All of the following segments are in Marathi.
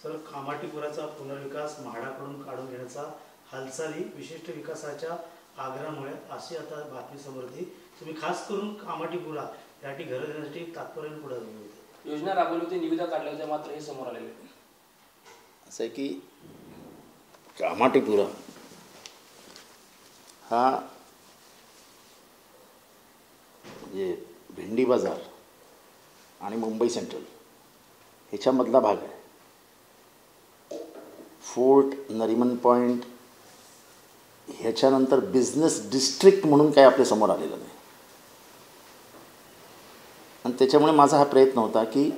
सर, कामाठीपुराचा पुनर्विकास म्हाडाकडून काढून घेण्याचा हालचाली विशिष्ट विकासाच्या आग्रहामुळे अशी आता बातमी समोर येते. तुम्ही खास करून कामाठीपुरा यासाठी घर देण्यासाठी तात्पर्याने पुढे आले होते, योजना राबवली होती, निविदा काढल्या होत्या, मात्र हे समोर आलेले असं आहे की कामाठीपुरा हा म्हणजे भेंडी बाजार आणि मुंबई सेंट्रल ह्याच्यामधला भाग आहे. फोर्ट, नरिमन पॉईंट ह्याच्यानंतर बिझनेस डिस्ट्रिक्ट म्हणून काय आपल्या समोर आलेलं नाही. आणि त्याच्यामुळे माझा हा प्रयत्न होता की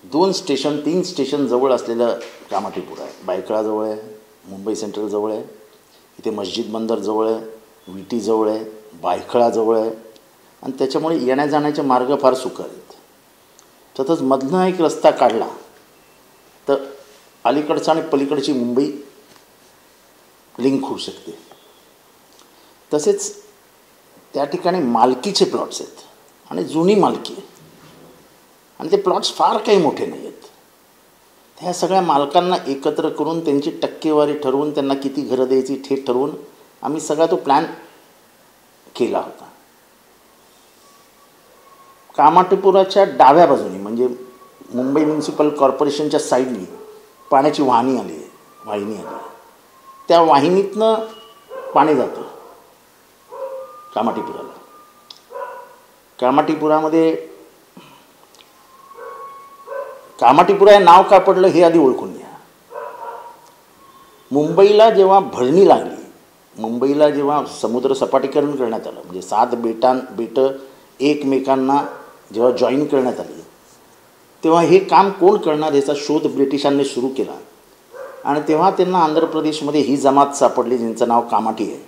2 स्टेशन 3 स्टेशन जवळ असलेलं कामाठीपुरा आहे. बायकळाजवळ आहे, मुंबई सेंट्रल जवळ आहे, इथे मस्जिद बंदर जवळ आहे, विटी जवळ आहे, बायखळाजवळ आहे. आणि त्याच्यामुळे येण्या जाण्याचे मार्ग फार सुकर आहेत. तसंच मधनं एक रस्ता काढला तर अलीकडचं आणि पलीकडची मुंबई लिंक होऊ शकते. तसेच त्या ठिकाणी मालकीचे प्लॉट्स आहेत आणि जुनी मालकी आहे आणि ते प्लॉट्स फार काही मोठे नाही आहेत. ह्या सगळ्या मालकांना एकत्र करून त्यांची टक्केवारी ठरवून त्यांना किती घरं द्यायची हे ठरवून आम्ही सगळा तो प्लॅन केला होता. कामाठीपुराच्या डाव्या बाजूनी म्हणजे मुंबई म्युन्सिपल कॉर्पोरेशनच्या साईडनी पाण्याची वाहिनी आली आहे. त्या वाहिनीतनं पाणी जातं कामाठीपुराला. कामाठीपुरामध्ये कामाठीपुरा हे नाव का पडलं हे आधी ओळखून घ्या. मुंबईला जेव्हा भरणी लागली, मुंबईला जेव्हा समुद्र सपाटीकरण करण्यात आलं म्हणजे 7 बेटं एकमेकांना जेव्हा जॉईन करण्यात आली तेव्हा हे काम कोण करणार याचा शोध ब्रिटिशांनी सुरू केला. आणि तेव्हा त्यांना आंध्र प्रदेशमध्ये ही जमात सापडली ज्यांचं नाव कामाठी आहे.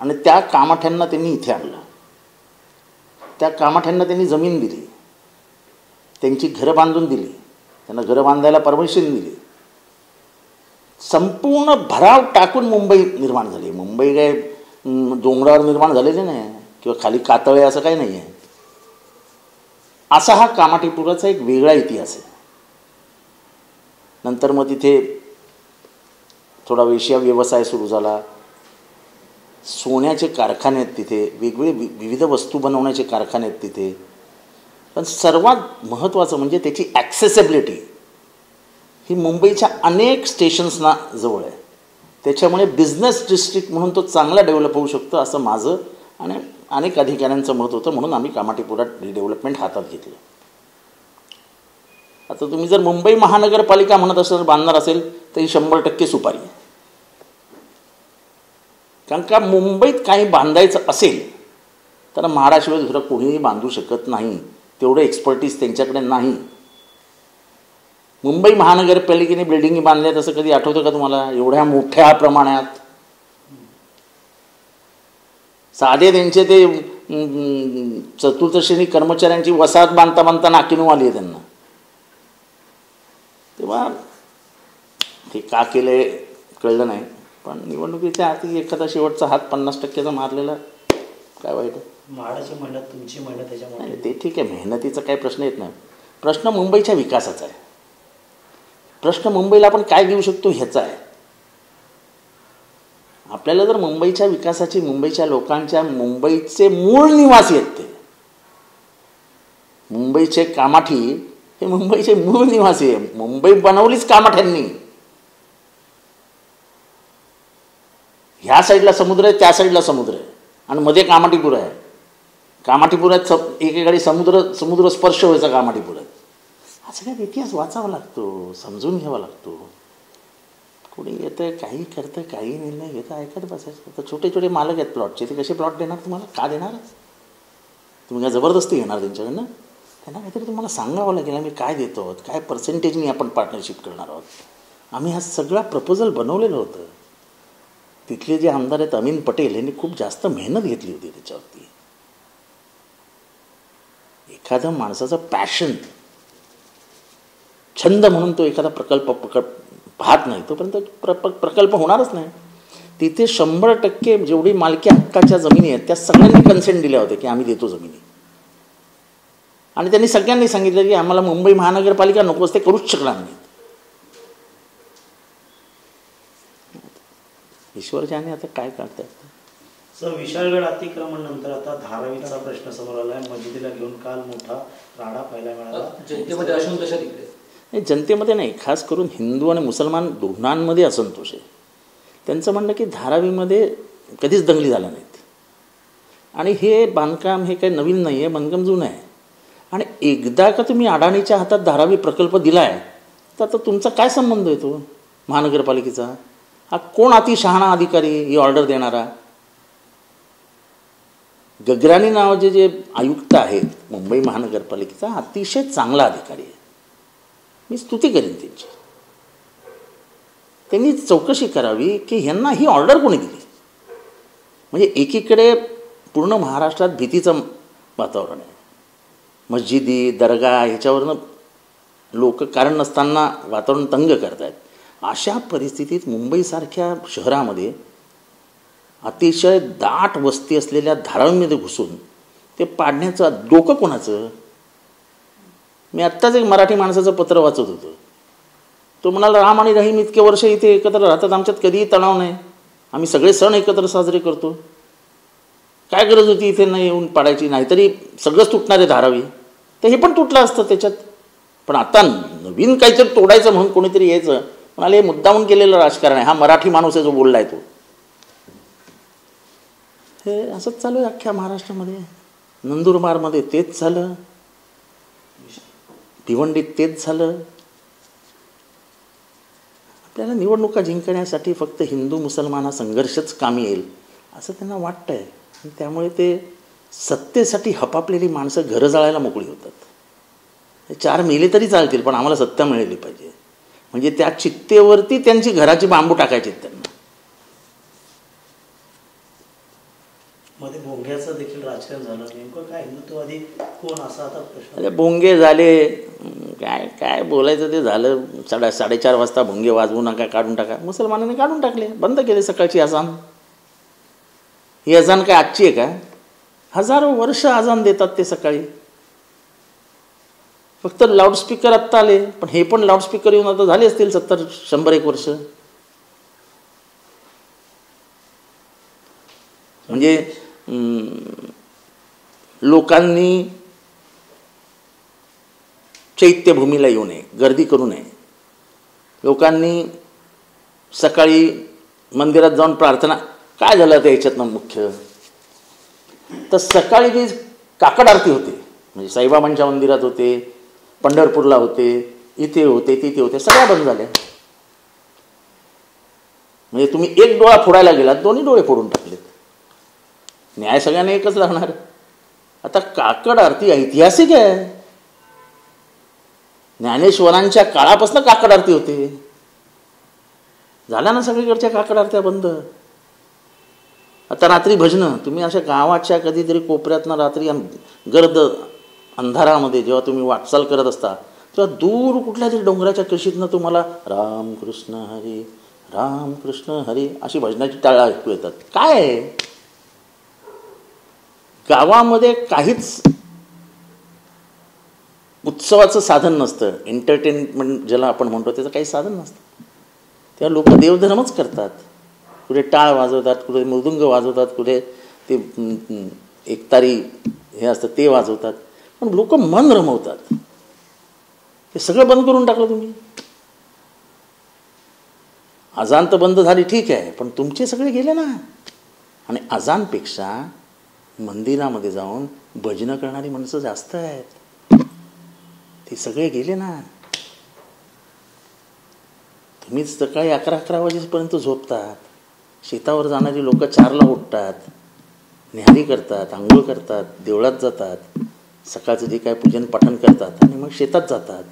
आणि त्या कामाठ्यांना त्यांनी इथे आणलं. त्या कामाठ्यांना त्यांनी जमीन दिली, त्यांची घरं बांधून दिली, त्यांना घरं बांधायला परमिशन दिली. संपूर्ण भराव टाकून मुंबई निर्माण झाली. मुंबई काय डोंगरावर निर्माण झालेली नाही किंवा खाली कातळे असं काही नाही आहे. असा हा कामाठीपुराचा एक वेगळा इतिहास आहे. नंतर मग तिथे थोडा वेश्या व्यवसाय सुरू झाला. सोन्याचे कारखाने आहेत तिथे, वेगवेगळे विविध वस्तू बनवण्याचे कारखाने आहेत तिथे. पण सर्वात महत्त्वाचं म्हणजे त्याची ॲक्सेसिबिलिटी ही मुंबईच्या अनेक स्टेशन्सना जवळ आहे. त्याच्यामुळे बिझनेस डिस्ट्रिक्ट म्हणून तो चांगला डेव्हलप होऊ शकतो असं माझं आणि अनेक अधिकाऱ्यांचं मत होतं. म्हणून आम्ही कामाठीपुरा रिडेव्हलपमेंट हातात घेतलं. आता तुम्ही जर मुंबई महानगरपालिका म्हणत असेल बांधणार असेल तर ही 100% सुपारी आहे. कारण का मुंबईत काही बांधायचं असेल तर म्हाडाशिवाय दुसरं कोणीही बांधू शकत नाही. तेवढं एक्सपर्टीज त्यांच्याकडे नाही. मुंबई महानगरपालिकेने बिल्डिंगी बांधल्या तसं कधी आठवतं का तुम्हाला? एवढ्या मोठ्या प्रमाणात साधे त्यांचे ते चतुर्थ श्रेणी कर्मचाऱ्यांची वसाहत बांधता बांधता नाकीनू आली आहे त्यांना. तेव्हा ते का केलंय कळलं नाही. पण निवडणुकीच्या आधी एखादा शेवटचा हात 50%चा मारलेला काय वाईट आहे? म्हाडाची मेहनत, तुमची मेहनत त्याच्यामुळे ते ठीक आहे, मेहनतीचा काही प्रश्न येत नाही. प्रश्न मुंबईच्या विकासाचा आहे. प्रश्न मुंबईला आपण काय देऊ शकतो ह्याचा आहे. आपल्याला जर मुंबईच्या विकासाची, मुंबईच्या लोकांच्या, मुंबईचे मूळ निवासी आहेत ते मुंबईचे कामाठी हे मुंबईचे मूळ निवासी आहे. मुंबई बनवलीच कामाठ्यांनी. ह्या साईडला समुद्र आहे, त्या साईडला समुद्र आहे आणि मध्ये कामाठीपुरा आहे. कामाठीपुरात एकेकाळी समुद्र स्पर्श व्हायचा कामाठीपुरात. हा सगळ्यात इतिहास वाचावा लागतो, समजून घ्यावा लागतो. कोणी येतं काही करतं, काही निर्णय घेतं, ऐकत बसायचं. तर छोटे छोटे मालक आहेत प्लॉटचे, ते कसे प्लॉट देणार तुम्हाला? का देणार? तुम्ही काय जबरदस्ती घेणार त्यांच्याकडनं? त्यांना काहीतरी तुम्हाला सांगावं लागेल आम्ही काय देतो आहोत, काय पर्सेंटेजनी आपण पार्टनरशिप करणार आहोत. आम्ही हा सगळा प्रपोजल बनवलेलं होतं. तिथले जे आमदार आहेत अमीन पटेल यांनी खूप जास्त मेहनत घेतली होती त्याच्यावरती. एखादा माणसाचा पॅशन, छंद म्हणून तो एखादा प्रकल्प पाहत नाही तोपर्यंत प्रकल्प होणारच नाही. तिथे 100% जेवढी मालकी हक्काच्या जमिनी आहेत त्या सगळ्यांनी कन्सेंट दिल्या होत्या की आम्ही देतो जमिनी. आणि त्यांनी सगळ्यांनी सांगितलं की आम्हाला मुंबई महानगरपालिका नकोच, ते करूच शकणार नाहीत. ईश्वरच्याने आता काय करतात. सर, विशाळगड अतिक्रमण नंतर आता धारावीचा प्रश्न समोर आला आहे. मशिदीला घेऊन काल मोठा राडा पाहायला मिळाला. जनतेमध्ये असंतोष आहे तिकडे. नाही, जनतेमध्ये नाही, खास करून हिंदू आणि मुसलमान दोघांमध्ये असंतोष आहे. त्यांचं म्हणणं की धारावीमध्ये कधीच दंगली झाल्या नाहीत आणि हे बांधकाम हे काही नवीन नाही आहे, बांधकाम जुनं आहे. आणि एकदा का तुम्ही अडाणीच्या हातात धारावी प्रकल्प दिला आहे तर आता तुमचा काय संबंध येतो महानगरपालिकेचा? हा कोण अतिशहाणा अधिकारी ही ऑर्डर देणारा? गगराणी नावाचे जे आयुक्त आहेत मुंबई महानगरपालिकेचा, अतिशय चांगला अधिकारी आहे, मी स्तुती करेन त्यांची. त्यांनी चौकशी करावी की ह्यांना ही ऑर्डर कोणी दिली. म्हणजे एकीकडे पूर्ण महाराष्ट्रात भीतीचं वातावरण आहे, मस्जिदी दर्गा ह्याच्यावरनं लोक कारण नसताना वातावरण तंग करत आहेत. अशा परिस्थितीत मुंबईसारख्या शहरामध्ये अतिशय दाट वस्ती असलेल्या धारावीमध्ये घुसून ते पाडण्याचं डोकं कोणाचं? मी आत्ताच एक मराठी माणसाचं पत्र वाचत होतो. तो म्हणाला, राम आणि रहीम इतके वर्ष इथे एकत्र राहतात, आमच्यात कधीही तणाव नाही, आम्ही सगळे सण एकत्र साजरे करतो, काय गरज होती इथे नाही येऊन पाडायची? नाहीतरी सगळंच तुटणार आहे धारावी, तर हे पण तुटलं असतं त्याच्यात. पण आता नवीन काहीतरी तोडायचं म्हणून कोणीतरी यायचं, म्हणाले हे मुद्दामून केलेलं राजकारण आहे, हा मराठी माणूस आहे जो बोलला आहे तो. हे असंच चालू आहे अख्ख्या महाराष्ट्रामध्ये. नंदुरबारमध्ये तेच झालं, भिवंडीत तेच झालं. आपल्याला निवडणुका जिंकण्यासाठी फक्त हिंदू मुसलमान हा संघर्षच कामी येईल असं त्यांना वाटतं आहे. आणि त्यामुळे ते सत्तेसाठी हपापलेली माणसं घरं जाळायला मोकळी होतात. 4 मेले तरी चालतील पण आम्हाला सत्ता मिळाली पाहिजे. म्हणजे त्या चित्तेवरती त्यांची घराची बांबू टाकायची त्यांना. मध्ये भोंग्याचं देखील राजकारण झालं, नेमकं काय हिंदुत्ववादी कोण असा आता प्रश्न. अरे भोंगे झाले, काय काय बोलायचं ते झालं. 4:30 वाजता भोंगे वाजवू नका, काढून टाका. मुसलमानांनी काढून टाकले, बंद केले सकाळची अजान. ही अजान काय आजची आहे का? हजारो वर्ष अजान देतात ते सकाळी. फक्त लाऊडस्पीकर आत्ता आले, पण हे पण लाऊडस्पीकर येऊन आता झाले असतील 70-100 वर्ष. म्हणजे लोकांनी चैत्यभूमीला येऊ नये, गर्दी करू नये. लोकांनी सकाळी मंदिरात जाऊन प्रार्थना. काय झालं त्या याच्यातनं मुख्य तर सकाळी जी काकड आरती होते, म्हणजे साईबाबांच्या मंदिरात होते, पंढरपूरला होते, इथे होते, तिथे होते, सगळ्या बंद झाल्या. म्हणजे तुम्ही एक डोळा फोडायला गेलात, दोन्ही डोळे फोडून टाकलेत. न्याय सगळ्यांना एकच लागणार. आता काकड आरती ऐतिहासिक आहे. ज्ञानेश्वरांच्या काळापासून काकड आरती होते. झाल्या ना सगळीकडच्या काकड आरत्या बंद. आता रात्री भजनं, तुम्ही अशा गावाच्या कधीतरी कोपऱ्यातनं रात्री गर्द अंधारामध्ये जेव्हा तुम्ही वाटचाल करत असता तेव्हा दूर कुठल्या तरी डोंगराच्या कशीतनं तुम्हाला राम कृष्ण हरी राम कृष्ण हरी अशी भजनाची टाळा ऐकू येतात. काय आहे? गावामध्ये काहीच उत्सवाचं साधन नसतं, एंटरटेनमेंट ज्याला आपण म्हणतो त्याचं काही साधन नसतं. तेव्हा लोक देवधर्मच करतात. कुठे टाळ वाजवतात, कुठे मृदुंग वाजवतात, कुठे ते एकतारी हे असतं ते वाजवतात, पण लोक मन रमवतात. हे सगळं बंद करून टाकलं तुम्ही. अजान तर बंद झाली ठीक आहे, पण तुमचे सगळे गेले ना. आणि अजानपेक्षा मंदिरामध्ये जाऊन भजनं करणारी माणसं जास्त आहेत, ते सगळे गेले ना. तुम्हीच सकाळी 11 वाजेपर्यंत झोपतात. शेतावर जाणारी लोक 4ला उठतात, न्याहारी करतात, आंघोळ करतात, देवळात जातात, सकाळचं जे काय पूजन पाठन करतात आणि मग शेतात जातात.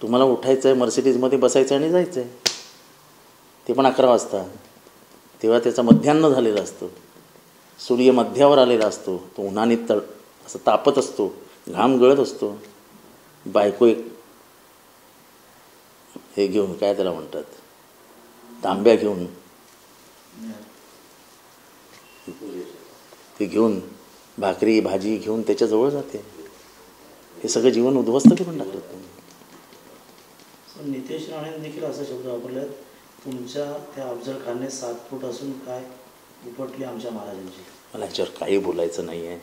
तुम्हाला उठायचं आहे, मर्सिडीजमध्ये बसायचं आणि जायचं आहे, ते पण 11 वाजता. तेव्हा त्याचा मध्यान्ह झालेला असतो, सूर्य मध्यावर आलेला असतो, तो उन्हाने असं तापत असतो, घाम गळत असतो. बायको एक हे घेऊन, काय त्याला म्हणतात, तांब्या घेऊन, ते घेऊन भाकरी भाजी घेऊन त्याच्याजवळ जाते. हे सगळं जीवन उद्ध्वस्त करून टाकलं तुम्ही. नितेश राणेंनी देखील असा शब्द वापरले, तुमच्या त्या अफजल खानने 7 फूट असून काय उपटली आमच्या महाराजांची. मला ह्याच्यावर काही बोलायचं नाही आहे.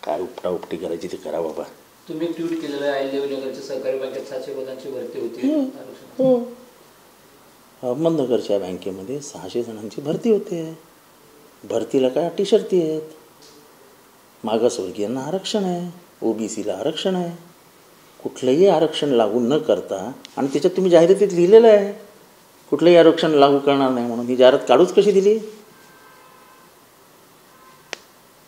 काय उपटाउपटी करायची ते करा बाबा. तुम्ही एक ट्विट केलेलं आहे, अहिल्यानगरच्या सहकारी बँकेत 700 पदांची भरती होती. हो, अहमदनगरच्या बँकेमध्ये 600 जणांची भरती होते. भरतीला काय अटी शर्ती आहेत. मागासवर्गीयांना आरक्षण आहे, OBCला आरक्षण आहे. कुठलंही आरक्षण लागू न करता, आणि त्याच्यात तुम्ही जाहिरातीत लिहिलेलं आहे कुठलंही आरक्षण लागू करणार नाही म्हणून. ही जाहिरात काढूच कशी दिली.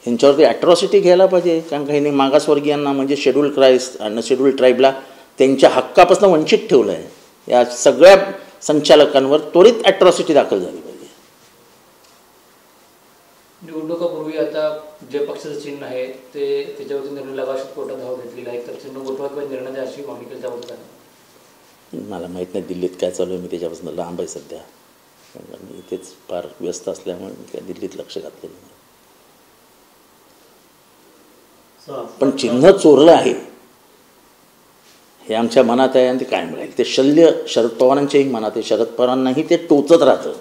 ह्यांच्यावरती ॲट्रॉसिटी घ्यायला पाहिजे, कारण का ह्यांनी मागासवर्गीयांना म्हणजे शेड्यूल कास्ट आणि शेड्यूल ट्राईबला त्यांच्या हक्कापासून वंचित ठेवलं आहे. या सगळ्या संचालकांवर त्वरित ॲट्रॉसिटी दाखल झाली पाहिजे. निवडणुकापूर्वी आता जे पक्षाचं चिन्ह आहे ते त्याच्यावरती निर्णय लागावं कोर्टात धाव घेतलेला आहे, तर चिन्ह गोठवा किंवा निर्णय द्या अशी मागणी केली त्याबद्दल. मला माहीत नाही दिल्लीत काय चालू आहे. मी त्याच्यापासून लांब आहे सध्या, कारण मी इथेच फार व्यस्त असल्यामुळे मी काय दिल्लीत लक्ष घातलेलं नाही. पण चिन्ह चोरलं आहे हे आमच्या मनात आहे आणि ते काय मिळेल ते शल्य शरद पवारांच्याही मनात आहे. शरद पवारांनाही ते टोचत राहतं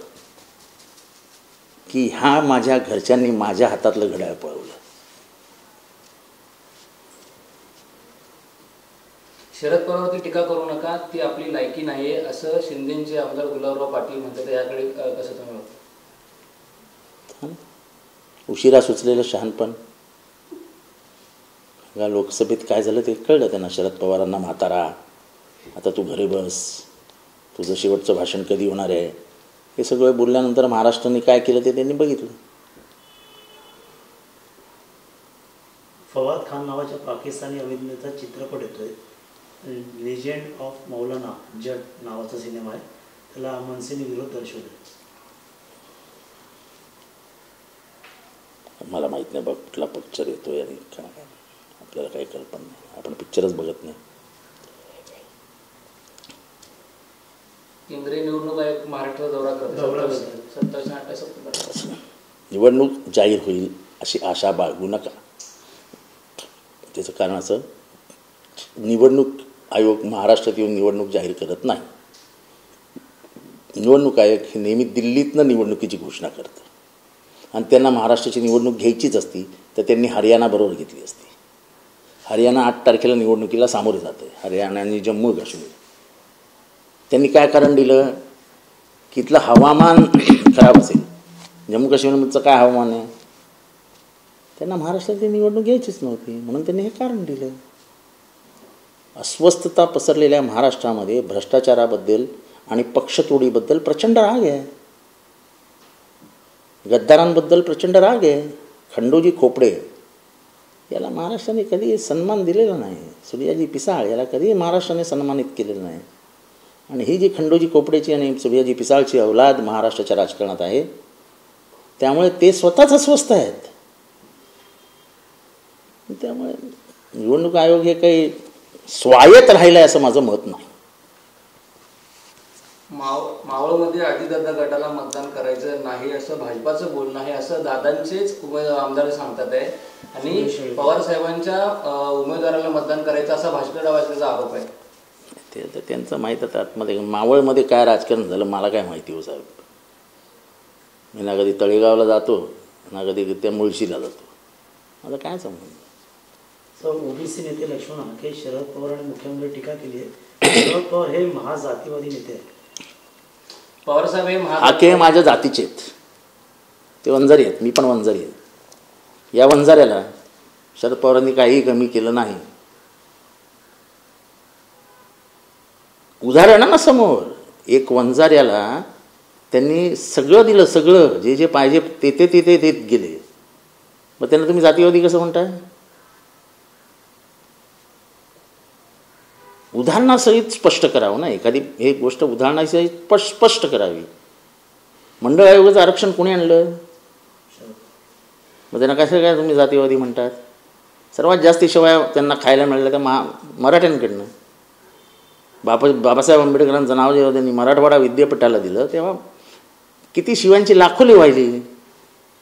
की ह्या माझ्या घरच्यांनी माझ्या हातातलं घड्याळ पळवलं. शरद पवारवरती टीका करू नका, ती आपली लायकी नाही आहे असं शिंदेचे आमदार गुलाबराव पाटील म्हणतात. याकडे कसं तुम्ही बघता? उशिरा सुचलेलं शहाणपण. लोकसभेत काय झालं ते कळलं त्यांना. शरद पवारांना म्हातारा, आता तू घरी बस, तुझं शेवटचं भाषण कधी होणार आहे, हे सगळं बोलल्यानंतर महाराष्ट्राने काय केलं ते त्यांनी बघितलं. फवाद खान नावाच्या पाकिस्तानी अभिनेता चित्रपट येतोय, लेजेंड ऑफ मौलाना जट नावाचा सिनेमा आहे. त्याला मनसेने विरोध दर्शवले. मला माहीत नाही बघ कुठला पिक्चर येतोय आणि काय, आपल्याला काही कल्पना नाही. आपण पिक्चरच बघत नाही. केंद्रीय निवडणूक आयोग महाराष्ट्र दौरा करतो 27 आणि 28 सप्टेंबर. निवडणूक जाहीर होईल अशी आशा बाळगू नका. त्याचं कारण असं, निवडणूक आयोग महाराष्ट्रात येऊन निवडणूक जाहीर करत नाही. निवडणूक आयोग हे नेहमी दिल्लीतनं निवडणुकीची घोषणा करतं, आणि त्यांना महाराष्ट्राची निवडणूक घ्यायचीच असती तर त्यांनी हरियाणाबरोबर घेतली असती. हरियाणा 8 तारखेला निवडणुकीला सामोरे जाते. हरियाणा आणि जम्मू काश्मीर. त्यांनी काय कारण दिलं की इथलं हवामान खराब असेल. जम्मू काश्मीरमधचं काय हवामान आहे, त्यांना महाराष्ट्राची निवडणूक घ्यायचीच नव्हती म्हणून त्यांनी हे कारण दिलं. अस्वस्थता पसरलेल्या महाराष्ट्रामध्ये भ्रष्टाचाराबद्दल आणि पक्षतोडीबद्दल प्रचंड राग आहे. गद्दारांबद्दल प्रचंड राग आहे. खंडोजी खोपडे याला महाराष्ट्राने कधी सन्मान दिलेला नाही. सूर्याजी पिसाळ याला कधी महाराष्ट्राने सन्मानित केलेलं नाही. आणि ही जी खंडोजी खोपडेची आणि सूर्याजी पिसाळची औलाद महाराष्ट्राच्या राजकारणात आहे, त्यामुळे ते स्वतःच अस्वस्थ आहेत. त्यामुळे निवडणूक आयोग हे काही स्वायत्त राहिलं आहे असं माझं मत नाही. मावळमध्ये अजितदादा गटाला मतदान करायचं नाही असं भाजपाचं बोलणं आहे असं दादांचेच आमदार सांगतात आहे, आणि पवार साहेबांच्या उमेदवाराला मतदान करायचं असा भाजपा वाचल्याचा आरोप आहे. ते तर त्यांचं माहीत आहे. आतमध्ये मावळमध्ये काय राजकारण झालं मला काय माहिती हो साहेब. मी ना कधी तळेगावला जातो ना कधी त्या मुळशीला जातो. माझं काय संबंध. OBC नेते लक्ष्मण हाके शरद पवार आणि मुख्यमंत्री टीका केली आहे. शरद पवार हे महाजातीवादी नेते आहेत. पवार साहेब हे हाके माझ्या जातीचे आहेत. ते वंजारी आहेत, मी पण वंजारी आहे. या वंजाऱ्याला शरद पवारांनी काहीही कमी केलं नाही. उदाहरण ना समोर, एक वंजाऱ्याला त्यांनी सगळं दिलं, सगळं जे जे पाहिजे ते ते तिथे देत गेले. मग त्यांना तुम्ही जातीवादी कसं म्हणताय. उदाहरणासहित स्पष्ट करावं ना. एखादी हे गोष्ट उदाहरणासहित स्पष्ट करावी. मंडळ आयोगाचं आरक्षण कोणी आणलं. मग त्यांना कसं काय तुम्ही जातीवादी म्हणतात. सर्वात जास्त शिवाय त्यांना खायला मिळाल्या त्या मराठ्यांकडनं. बाबासाहेब आंबेडकरांचं नाव जेव्हा त्यांनी मराठवाडा विद्यापीठाला दिलं तेव्हा किती शिवांची लाखोली वाहिली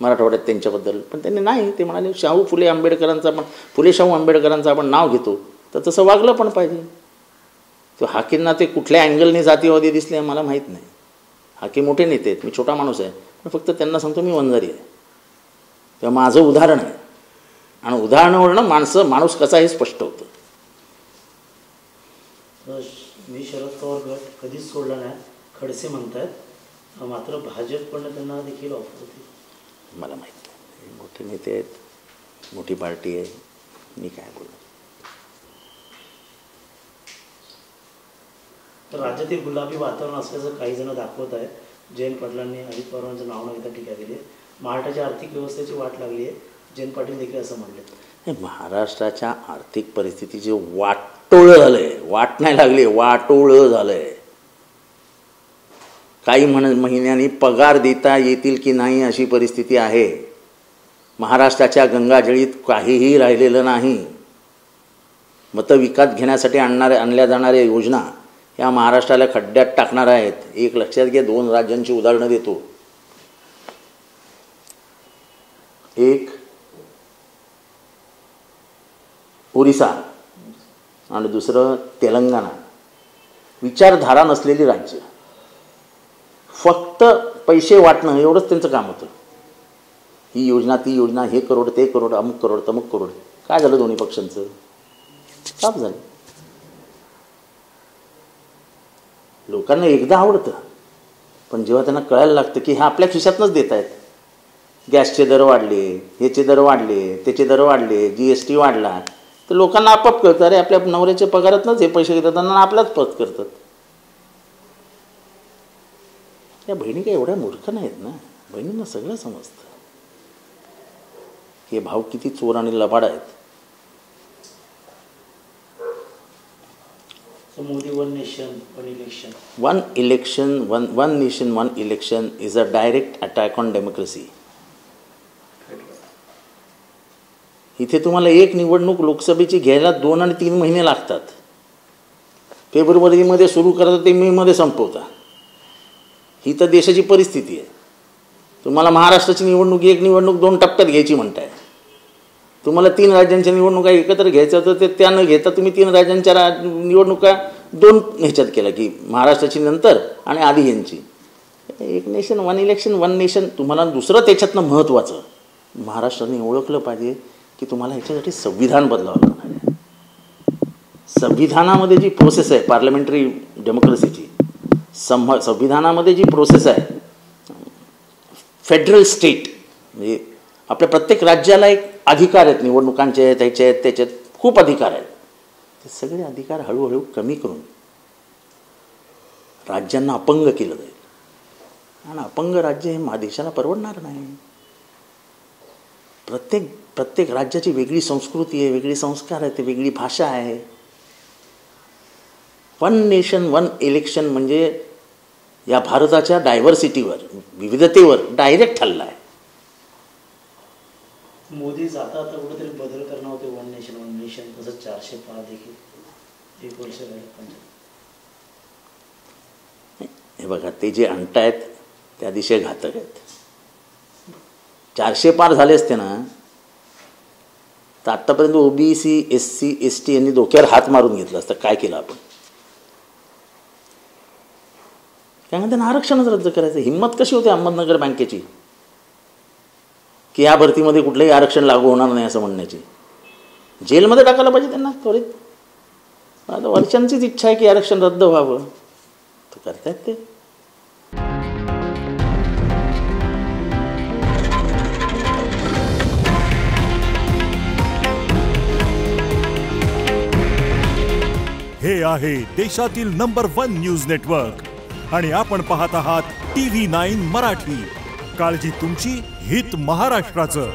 मराठवाड्यात त्यांच्याबद्दल. पण त्यांनी नाही, ते म्हणाले शाहू फुले आंबेडकरांचं आपण, फुले शाहू आंबेडकरांचं आपण नाव घेतो तर तसं वागलं पण पाहिजे. तो हाकींना ते कुठल्या अँगलने जातीवादी दिसले मला माहीत नाही. हाकी मोठे नेते आहेत, मी छोटा माणूस आहे, पण फक्त त्यांना सांगतो मी वंजारी आहे. तेव्हा माझं उदाहरण आहे आणि उदाहरणावरनं माणूस कसा हे स्पष्ट होतं. मी शरद पवार गट कधीच सोडला नाही खडसे म्हणतात, मात्र भाजपकडनं त्यांना देखील ऑफर होती. मला माहीत नाही, मोठे नेते आहेत, मोठी पार्टी आहे, मी काय बोलू. तर राज्यातील गुलाबी वातावरण असल्याचं काही जण दाखवत आहे. जयंत पाटलांनी अजित पवारांचं नाव न घेता टीका केली आहे. महाराष्ट्राच्या आर्थिक व्यवस्थेची वाट लागली आहे, जयंत पाटील देखील असं म्हणले. महाराष्ट्राच्या आर्थिक परिस्थितीचे वाटोळं झालंय, वाट नाही लागली, वाटोळं झालंय. काही महिन्यांनी पगार देता येतील की नाही अशी परिस्थिती आहे. महाराष्ट्राच्या गंगाजळीत काहीही राहिलेलं नाही. मतं विकत घेण्यासाठी आणल्या जाणाऱ्या योजना ह्या महाराष्ट्राला खड्ड्यात टाकणार आहेत. एक लक्षात घ्या, 2 राज्यांची उदाहरणं देतो. एक ओरिसा आणि दुसरं तेलंगणा. विचारधारा नसलेली राज्य, फक्त पैसे वाटणं एवढंच त्यांचं काम होतं. ही योजना ती योजना, हे करोड ते करोड, अमुक करोड तमुक करोड. काय झालं दोन्ही पक्षांचं? साफ झालं. लोकांना एकदा आवडतं, पण जेव्हा त्यांना कळायला लागतं की हे आपल्या खिशातनंच देत आहेत. गॅसचे दर वाढले, ह्याचे दर वाढले, त्याचे दर वाढले, GST वाढला, तर लोकांना आपोआप कळतं अरे आपल्या नवऱ्याच्या पगारातनंच हे पैसे घेतात आणि आपल्याच परत करतात. या बहिणी काय एवढ्या मूर्ख नाहीत ना. बहिणींना सगळं समजतं. हे भाव किती चोर आणि लबाड आहेत. Modi one nation one election. One nation, one election is a direct attack on democracy. इथे तुम्हाला एक निवडणूक लोकसभेची घ्यायला 2 आणि 3 महिने लागतात. फेब्रुवारीमध्ये सुरू करता ते मेमध्ये संपवता. ही तर देशाची परिस्थिती आहे. तुम्हाला महाराष्ट्राची एक निवडणूक 2 टप्प्यात घ्यायची म्हणताय. तुम्हाला 3 राज्यांच्या निवडणुका एकत्र घ्यायचं होतं, ते त्या न घेता तुम्ही 3 राज्यांच्या निवडणुका 2 ह्याच्यात केल्या की महाराष्ट्राची नंतर आणि आधी यांची. एक nation one election, one nation. तुम्हाला दुसरं त्याच्यातनं महत्त्वाचं महाराष्ट्राने ओळखलं पाहिजे की तुम्हाला ह्याच्यासाठी संविधान बदलावं लागणार आहे. संविधानामध्ये जी प्रोसेस आहे पार्लमेंटरी डेमोक्रेसीची, संविधानामध्ये जी प्रोसेस आहे फेडरल स्टेट, म्हणजे आपल्या प्रत्येक राज्याला एक अधिकार आहेत, निवडणुकांचे आहेत, ह्याचे आहेत, त्याच्यात खूप अधिकार आहेत. ते सगळे अधिकार हळूहळू कमी करून राज्यांना अपंग केलं जाईल. आणि अपंग राज्य हे देशाला परवडणार नाही. प्रत्येक राज्याची वेगळी संस्कृती आहे, वेगळी संस्कार आहेत, वेगळी भाषा आहे. वन नेशन वन इलेक्शन म्हणजे या भारताच्या डायव्हर्सिटीवर, विविधतेवर डायरेक्ट हल्ला आहे. मोदी जाता आता कुठेतरी बदल करणार होते. वन नेशन वन नेशन तसं 400 पार देखील 1 वर्ष झालं. हे बघा, ते जे आणतायत त्या दिशे घातक आहेत. 400 पार झाले असते ना तर आत्तापर्यंत OBC SC ST यांनी डोक्यावर हात मारून घेतला असता. काय केलं आपण? काय म्हणते ना, आरक्षणच रद्द करायचं. हिंमत कशी होती अहमदनगर बँकेची की या भरतीमध्ये कुठलंही आरक्षण लागू होणार नाही असं म्हणण्याची? जेलमध्ये टाकायला पाहिजे त्यांना त्वरित. आता वर्षांचीच इच्छा आहे की आरक्षण रद्द व्हावं, तर करतायत ते. हे आहे देशातील नंबर 1 न्यूज नेटवर्क आणि आपण पाहत आहात TV9 मराठी. काळजी तुमची, हित महाराष्ट्राचं.